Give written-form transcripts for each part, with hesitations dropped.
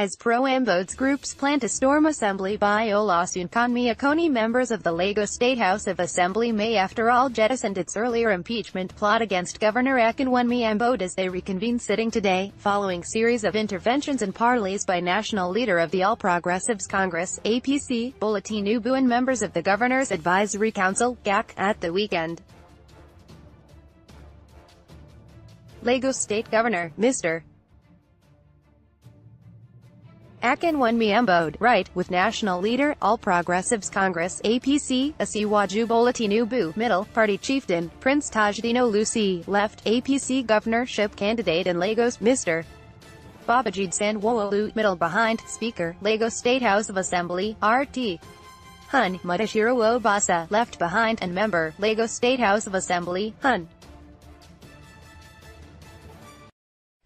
as Pro-Ambode's groups plan to storm Assembly. By Olasunkanmi Akoni members of the Lagos State House of Assembly may after all jettisoned its earlier impeachment plot against Governor Akinwunmi Ambode as they reconvene sitting today, following series of interventions and parleys by National Leader of the All Progressives Congress, APC, Bola Tinubu and members of the Governor's Advisory Council, GAC, at the weekend. Lagos State Governor, Mr. Akinwunmi Ambode, right, with National Leader, All Progressives Congress, APC, Asiwaju Bola Tinubu, Middle, Party Chieftain, Prince Tajudeen Olusi, Left, APC Governorship Candidate in Lagos, Mr. Babajide Sanwo-Olu, Middle behind, Speaker, Lagos State House of Assembly, RT. Hun, Mudashiru Obasa, Left behind, and Member, Lagos State House of Assembly, Hun.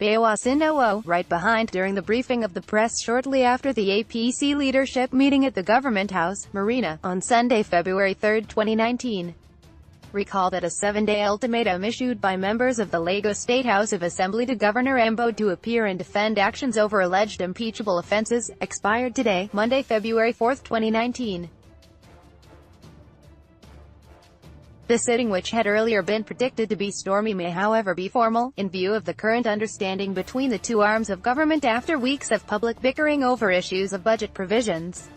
By Olasunkanmi, right behind. During the briefing of the press shortly after the APC leadership meeting at the Government House, Marina, on Sunday, February 3, 2019. Recall that a 7-day ultimatum issued by members of the Lagos State House of Assembly to Governor Ambode to appear and defend actions over alleged impeachable offences, expired today, Monday, February 4, 2019. The sitting, which had earlier been predicted to be stormy, may however be formal, in view of the current understanding between the two arms of government after weeks of public bickering over issues of budget provisions.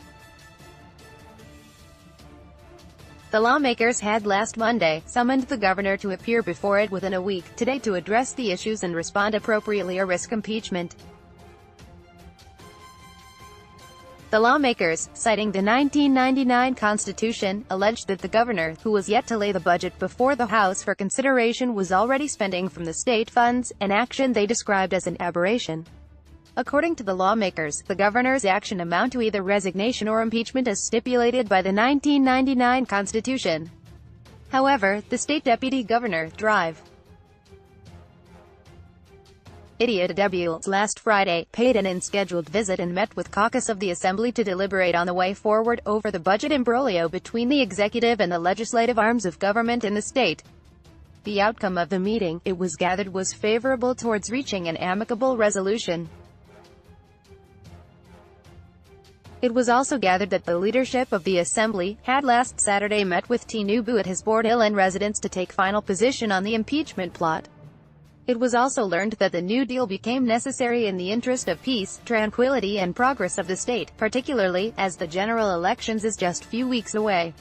The lawmakers had last Monday summoned the governor to appear before it within a week, today, to address the issues and respond appropriately or risk impeachment. The lawmakers, citing the 1999 Constitution, alleged that the governor, who was yet to lay the budget before the House for consideration, was already spending from the state funds, an action they described as an aberration. According to the lawmakers, the governor's action amount to either resignation or impeachment as stipulated by the 1999 Constitution. However, the state deputy governor, Drive. Last Friday, paid an unscheduled visit and met with caucus of the Assembly to deliberate on the way forward, over the budget imbroglio between the executive and the legislative arms of government in the state. The outcome of the meeting, it was gathered, was favorable towards reaching an amicable resolution. It was also gathered that the leadership of the Assembly had last Saturday met with Tinubu at his Board Hill and residence to take final position on the impeachment plot. It was also learned that the New Deal became necessary in the interest of peace, tranquility and progress of the state, particularly, as the general elections is just few weeks away.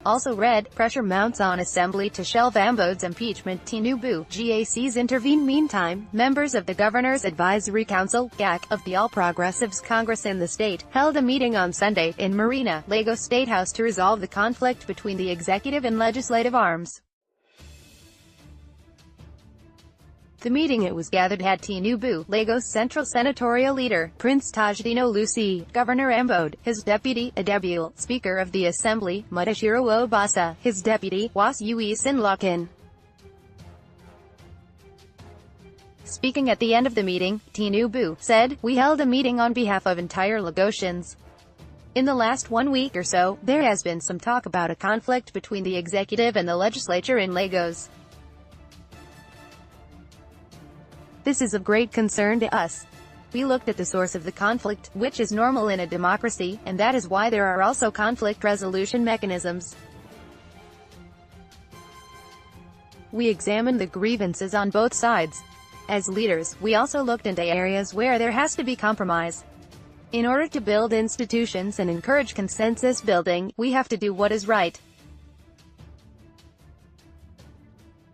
Also read, pressure mounts on Assembly to shelve Ambode's impeachment. Tinubu, GAC's intervene. Meantime, members of the Governor's Advisory Council, GAC, of the All Progressives Congress in the state, held a meeting on Sunday, in Marina, Lagos State House to resolve the conflict between the executive and legislative arms. The meeting, it was gathered, had Tinubu, Lagos Central Senatorial Leader, Prince Tajudeen Olusi, Governor Ambode, his deputy, Speaker of the Assembly, Mudashiru Obasa, his deputy, Sinlakin. Speaking at the end of the meeting, Tinubu said, "We held a meeting on behalf of entire Lagosians. In the last 1 week or so, there has been some talk about a conflict between the executive and the legislature in Lagos. This is of great concern to us. We looked at the source of the conflict, which is normal in a democracy, and that is why there are also conflict resolution mechanisms. We examined the grievances on both sides. As leaders, we also looked into areas where there has to be compromise. In order to build institutions and encourage consensus building, we have to do what is right.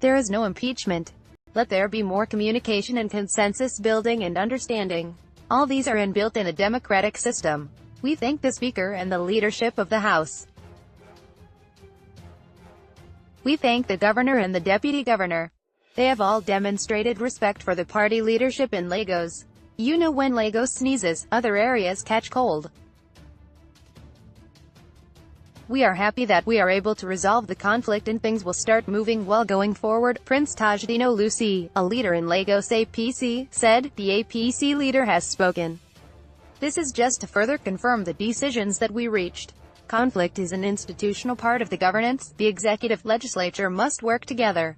There is no impeachment. Let there be more communication and consensus building and understanding. All these are inbuilt in a democratic system. We thank the Speaker and the leadership of the House. We thank the Governor and the Deputy Governor. They have all demonstrated respect for the party leadership in Lagos. You know, when Lagos sneezes, other areas catch cold. We are happy that we are able to resolve the conflict and things will start moving well going forward," Prince Tajudeen Olusi, a leader in Lagos APC, said. The APC leader has spoken. "This is just to further confirm the decisions that we reached. Conflict is an institutional part of the governance. The executive legislature must work together.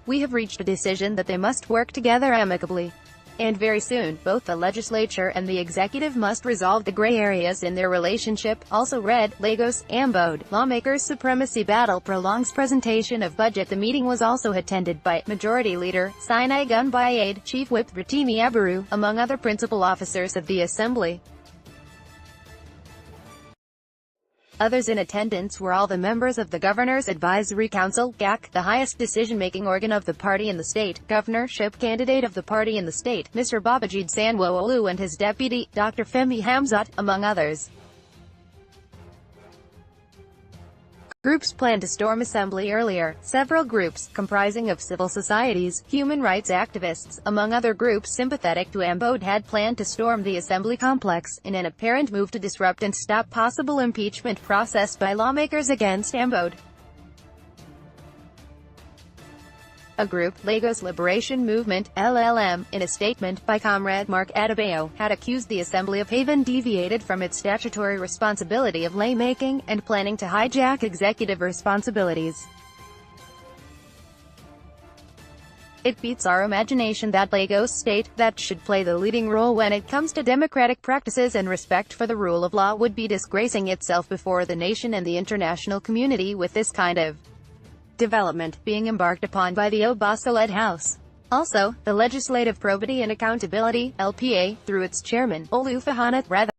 We have reached a decision that they must work together amicably. And very soon, both the legislature and the executive must resolve the gray areas in their relationship. Also read, Lagos, Ambode, lawmakers' supremacy battle prolongs presentation of budget. The meeting was also attended by Majority Leader Sinai Gunbayade, Chief Whip Rotimi Abaru, among other principal officers of the Assembly. Others in attendance were all the members of the Governor's Advisory Council, GAC, the highest decision-making organ of the party in the state, governorship candidate of the party in the state, Mr. Babajide Sanwo-Olu, and his deputy, Dr. Femi Hamzat, among others. Groups planned to storm Assembly earlier. Several groups, comprising of civil societies, human rights activists, among other groups sympathetic to Ambode, had planned to storm the Assembly complex, in an apparent move to disrupt and stop possible impeachment process by lawmakers against Ambode. A group, Lagos Liberation Movement, LLM, in a statement by Comrade Mark Adebayo, had accused the Assembly of having deviated from its statutory responsibility of lawmaking, and planning to hijack executive responsibilities. It beats our imagination that Lagos State, that should play the leading role when it comes to democratic practices and respect for the rule of law, would be disgracing itself before the nation and the international community with this kind of development being embarked upon by the Obasa-led House. Also, the Legislative Probity and Accountability, LPA, through its chairman, Olufahana, rather